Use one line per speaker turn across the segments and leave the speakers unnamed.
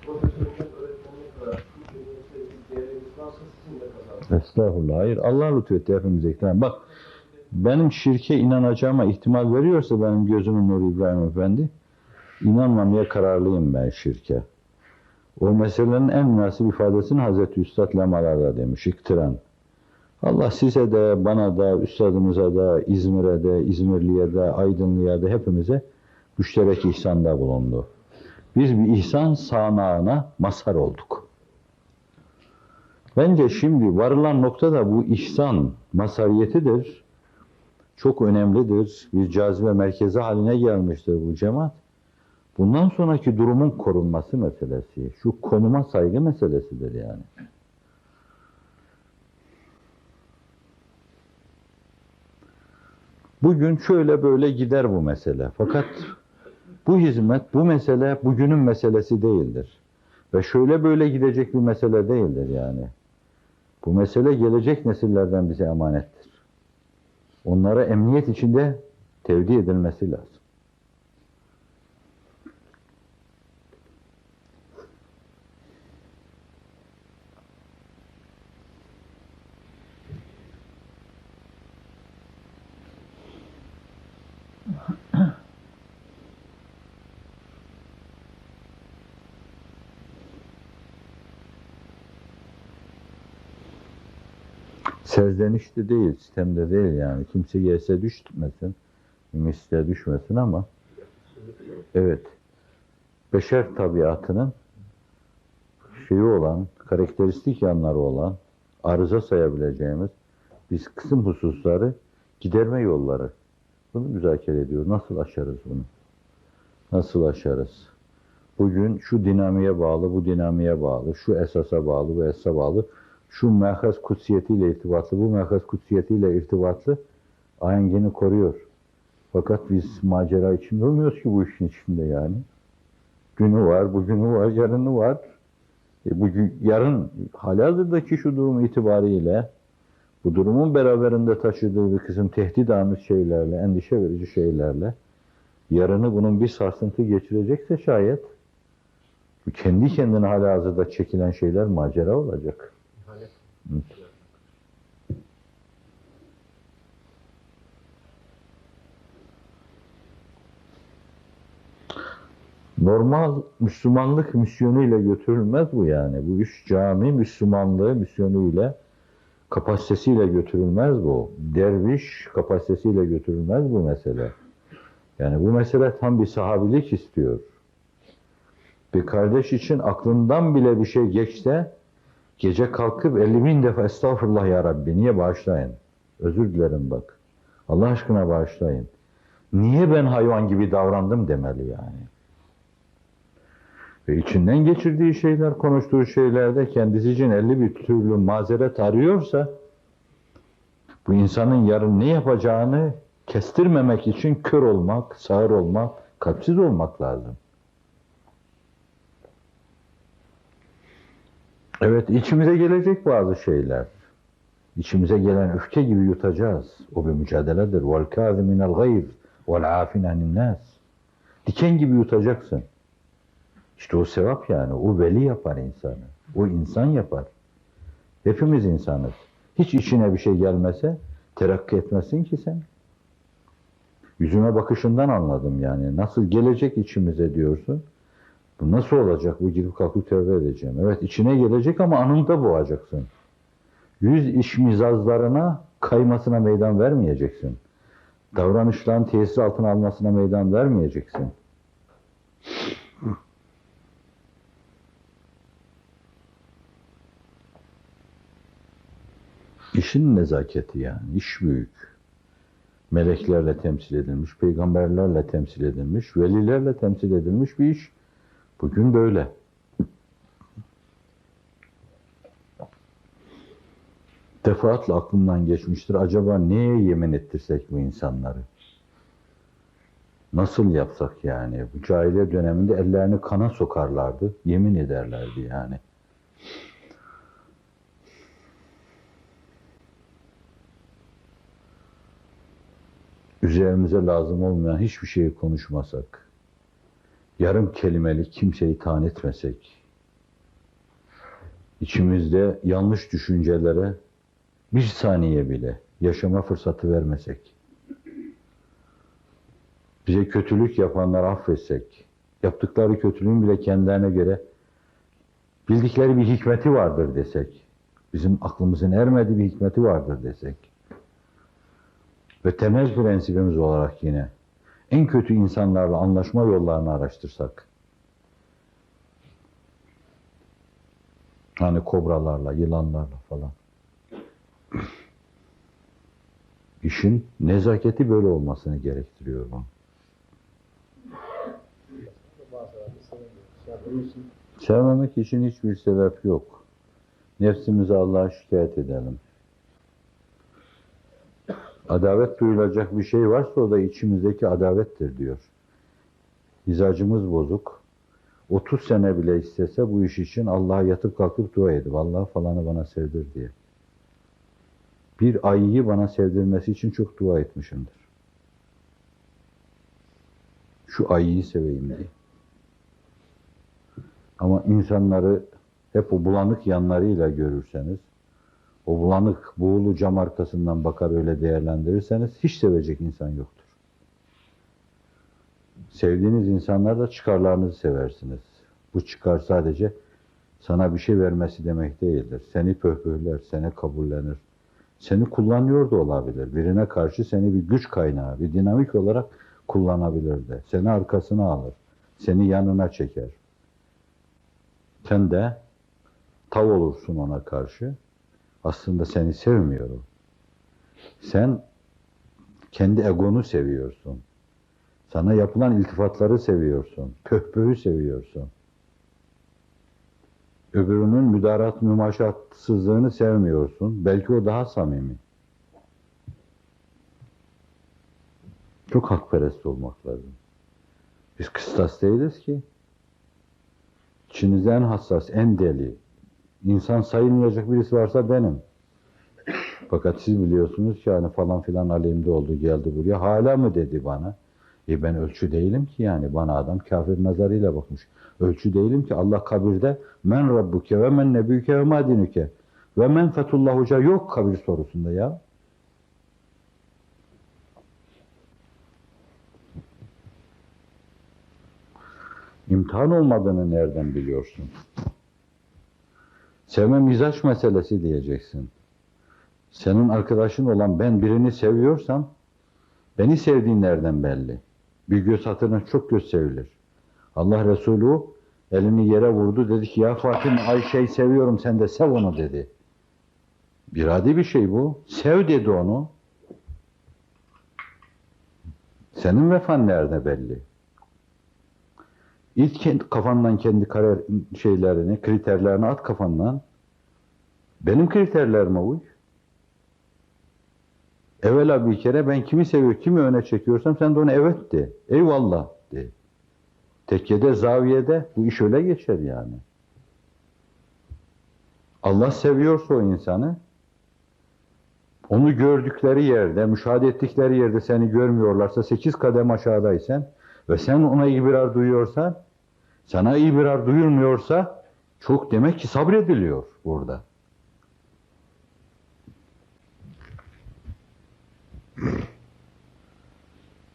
profesörlük, öğretmenlik olarak Türkiye'nin sevdiği değerlerimiz varsa sizin de kazandınız.
Estağfurullah. Hayır. Allah lütfetti hepimize. Bak, benim şirke inanacağıma ihtimal veriyorsa benim gözümün nuru İbrahim Efendi, inanmamaya kararlıyım ben şirke. O meselenin en münasip ifadesini Hazreti Üstad Lemalar'da demiş, iktiran. Allah size de, bana da, üstadımıza da, İzmir'e de, İzmirli'ye de, Aydınlı'ya da hepimize müşterek ihsanda bulundu. Biz bir ihsan sağanağına mazhar olduk. Bence şimdi varılan noktada bu ihsan mazhariyetidir. Çok önemlidir. Bir cazibe merkezi haline gelmiştir bu cemaat. Bundan sonraki durumun korunması meselesi, şu konuma saygı meselesidir yani. Bugün şöyle böyle gider bu mesele. Fakat bu hizmet, bu mesele bugünün meselesi değildir. Ve şöyle böyle gidecek bir mesele değildir yani. Bu mesele gelecek nesillerden bize emanettir. Onlara emniyet içinde tevdi edilmesi lazım. Serzenişte değil, sistemde değil yani. Kimse gelse düşmesin, misle düşmesin ama evet, beşer tabiatının şeyi olan, karakteristik yanları olan, arıza sayabileceğimiz biz kısım hususları, giderme yolları. Bunu müzakere ediyoruz. Nasıl aşarız bunu? Nasıl aşarız? Bugün şu dinamiğe bağlı, bu dinamiğe bağlı, şu esasa bağlı, bu esasa bağlı, şu mehaz kutsiyetiyle irtibatlı, bu mehaz kutsiyetiyle irtibatlı ahengini koruyor. Fakat biz macera içinde olmuyoruz ki bu işin içinde yani. Günü var, bugünü var, yarını var. Bugün, yarın halihazırdaki şu durum itibariyle bu durumun beraberinde taşıdığı bir kısım tehdit amiz şeylerle, endişe verici şeylerle yarını bunun bir sarsıntı geçirecekse şayet bu kendi kendine halihazırda çekilen şeyler macera olacak. Evet. Normal Müslümanlık misyonuyla götürülmez bu yani. Bu iş cami Müslümanlığı misyonuyla, kapasitesiyle götürülmez bu. Derviş kapasitesiyle götürülmez bu mesele. Yani bu mesele tam bir sahabilik istiyor. Bir kardeş için aklından bile bir şey geçse, gece kalkıp 50.000 defa estağfurullah ya Rabbi, niye bağışlayın? Özür dilerim bak. Allah aşkına bağışlayın. Niye ben hayvan gibi davrandım demeli yani. Ve içinden geçirdiği şeyler, konuştuğu şeylerde kendisi için 50 bir türlü mazeret arıyorsa, bu insanın yarın ne yapacağını kestirmemek için kör olmak, sağır olmak, kalpsiz olmak lazım. Evet, içimize gelecek bazı şeyler. İçimize gelen öfke gibi yutacağız. O bir mücadeledir. وَالْكَاذِمِنَ الْغَيْظِ وَالْعَافِنَ عَنِ النَّاسِ. Diken gibi yutacaksın. İşte o sevap yani. O veli yapar insanı. O insan yapar. Hepimiz insanız. Hiç içine bir şey gelmese terakki etmezsin ki sen. Yüzüme bakışından anladım yani. Nasıl gelecek içimize diyorsun. Bu nasıl olacak? Bu gidip kalkıp tövbe edeceğim. Evet, içine gelecek ama anında boğacaksın. Yüz işmizazlarına kaymasına meydan vermeyeceksin. Davranışların tesir altına almasına meydan vermeyeceksin. İşin nezaketi yani. İş büyük. Meleklerle temsil edilmiş, peygamberlerle temsil edilmiş, velilerle temsil edilmiş bir iş. Bugün böyle. Defaatle aklımdan geçmiştir. Acaba neye yemin ettirsek bu insanları? Nasıl yapsak yani? Bu cahiliye döneminde ellerini kana sokarlardı, yemin ederlerdi yani. Üzerimize lazım olmayan hiçbir şeyi konuşmasak, yarım kelimelik kimseyi taan etmesek, içimizde yanlış düşüncelere bir saniye bile yaşama fırsatı vermesek, bize kötülük yapanları affetsek, yaptıkları kötülüğün bile kendilerine göre bildikleri bir hikmeti vardır desek, bizim aklımızın ermediği bir hikmeti vardır desek ve temel prensibimiz olarak yine en kötü insanlarla anlaşma yollarını araştırsak, hani kobralarla, yılanlarla falan. İşin nezaketi böyle olmasını gerektiriyor bu.
Bazıları sevmiyor. Ya bunun için
Sevmemek için hiçbir sebep yok. Nefsimize Allah'a şikayet edelim. Adavet duyulacak bir şey varsa o da içimizdeki adavettir diyor. Mizacımız bozuk. 30 sene bile istese bu iş için Allah'a yatıp kalkıp dua edip Allah falanı bana sevdir diye. Bir ayıyı bana sevdirmesi için çok dua etmişimdir. Şu ayıyı seveyim diye. Ama insanları hep o bulanık yanlarıyla görürseniz, o bulanık, buğulu cam arkasından bakar öyle değerlendirirseniz hiç sevecek insan yoktur. Sevdiğiniz insanlar çıkarlarınızı seversiniz. Bu çıkar sadece sana bir şey vermesi demek değildir. Seni pöhpöhler, seni kabullenir. Seni kullanıyor da olabilir. Birine karşı seni bir güç kaynağı, bir dinamik olarak kullanabilir de. Seni arkasına alır. Seni yanına çeker. Sen de tav olursun ona karşı. Aslında seni sevmiyor o. Sen kendi egonu seviyorsun. Sana yapılan iltifatları seviyorsun. Pöhpöhü seviyorsun. Öbürünün müdarat, mümaşatsızlığını sevmiyorsun. Belki o daha samimi. Çok hakperest olmak lazım. Biz kıstas değiliz ki. İçinizde en hassas, en deli, insan sayılmayacak birisi varsa benim. Fakat siz biliyorsunuz ki hani falan filan aleyhimde oldu, geldi buraya. Hala mı dedi bana? Ben ölçü değilim ki yani. Bana adam kafir nazarıyla bakmış. Ölçü değilim ki. Allah kabirde men rabbuke ve men nebüke ve ma dinuke ve men fetullah hoca yok kabir sorusunda ya. İmtihan olmadığını nereden biliyorsun? Sevme mizaç meselesi diyeceksin. Senin arkadaşın olan ben birini seviyorsam beni sevdiğin nereden belli? Bir göz hatırına çok göz sevilir. Allah Resulü elini yere vurdu, dedi ki ya Fatıma Ayşe'yi seviyorum, sen de sev onu dedi. İradi bir şey bu. Sev dedi onu. Senin vefan nerede belli? İlk kafandan kendi karar şeylerini, kriterlerini at kafandan. Benim kriterlerime uy. Evvela bir kere ben kimi seviyor, kimi öne çekiyorsam sen de ona evet de. Eyvallah de. Tekkede, zaviyede bu iş öyle geçer yani. Allah seviyorsa o insanı, onu gördükleri yerde, müşahede ettikleri yerde seni görmüyorlarsa, 8 kadem aşağıdaysan ve sen ona ibrar duyuyorsan, sana ibrar duyulmuyorsa çok demek ki sabrediliyor burada.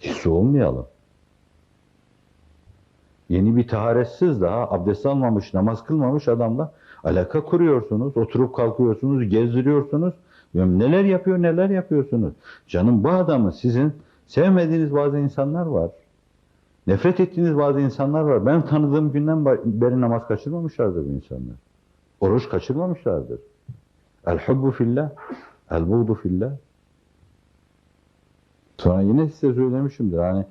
Hissi olmayalım. Yeni bir taharetsiz daha abdest almamış, namaz kılmamış adamla alaka kuruyorsunuz, oturup kalkıyorsunuz, gezdiriyorsunuz. Neler yapıyor, neler yapıyorsunuz. Canım bu adamı sizin sevmediğiniz bazı insanlar var. Nefret ettiğiniz bazı insanlar var. Ben tanıdığım günden beri namaz kaçırmamışlardır bu insanlar. Oruç kaçırmamışlardır. El-hubbu fillah, el-buğdu fillah. Sonra yine size söylemişimdir. Hani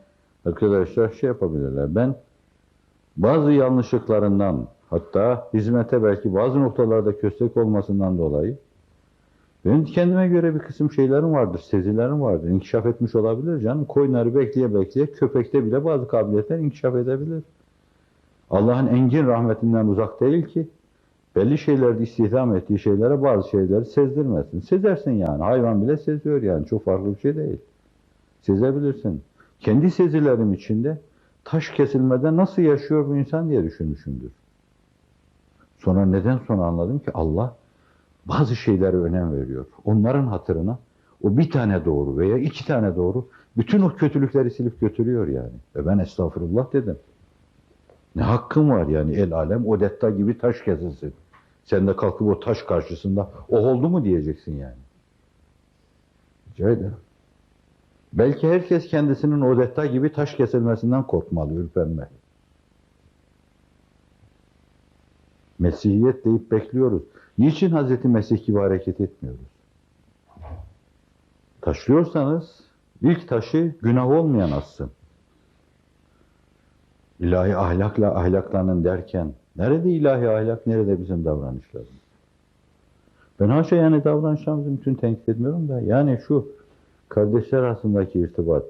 arkadaşlar şey yapabilirler. Ben bazı yanlışlıklarından, hatta hizmete belki bazı noktalarda köstek olmasından dolayı benim kendime göre bir kısım şeylerim vardır, sezilerim vardır. İnkişaf etmiş olabilir canım. Koyunları bekleye bekleye köpekte bile bazı kabiliyetler inkişaf edebilir. Allah'ın engin rahmetinden uzak değil ki belli şeylerde istihdam ettiği şeylere bazı şeyleri sezdirmesin. Sezersin yani. Hayvan bile seziyor yani. Çok farklı bir şey değil. Sezebilirsin. Kendi sezilerim içinde taş kesilmeden nasıl yaşıyor bu insan diye düşünmüşümdür. Sonra anladım ki Allah bazı şeylere önem veriyor. Onların hatırına o bir tane doğru veya iki tane doğru bütün o kötülükleri silip götürüyor yani. Ve ben estağfurullah dedim. Ne hakkım var yani el alem Odetta gibi taş kesilsin. Sen de kalkıp o taş karşısında o oldu mu diyeceksin yani. Rica ederim. Belki herkes kendisinin Odetta gibi taş kesilmesinden korkmalı, ürpermeli. Mesihiyet deyip bekliyoruz. Niçin Hazreti Mesih gibi hareket etmiyoruz? Taşlıyorsanız ilk taşı günah olmayan atsın. İlahi ahlakla ahlaklanın derken nerede ilahi ahlak, nerede bizim davranışlarımız? Ben haşa yani davranışlarımızı bütün tenkit etmiyorum da yani şu kardeşler arasındaki irtibat,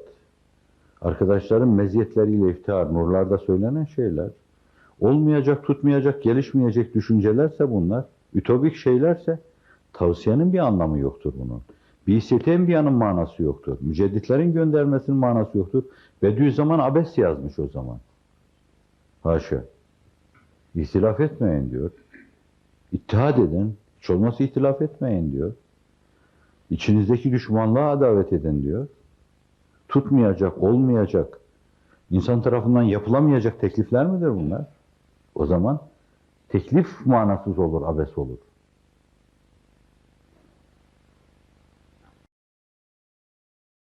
arkadaşların meziyetleriyle iftihar, nurlarda söylenen şeyler, olmayacak, tutmayacak, gelişmeyecek düşüncelerse bunlar, ütopik şeylerse tavsiyenin bir anlamı yoktur bunun. Bir manası yoktur. Mücedditlerin göndermesinin manası yoktur. Bediüzzaman abes yazmış o zaman. Haşa. İhtilaf etmeyin diyor. İttihad edin. Hiç olmazsa ihtilaf etmeyin diyor. İçinizdeki düşmanlığa davet edin diyor. Tutmayacak, olmayacak, insan tarafından yapılamayacak teklifler midir bunlar? O zaman teklif manasız olur, abes olur.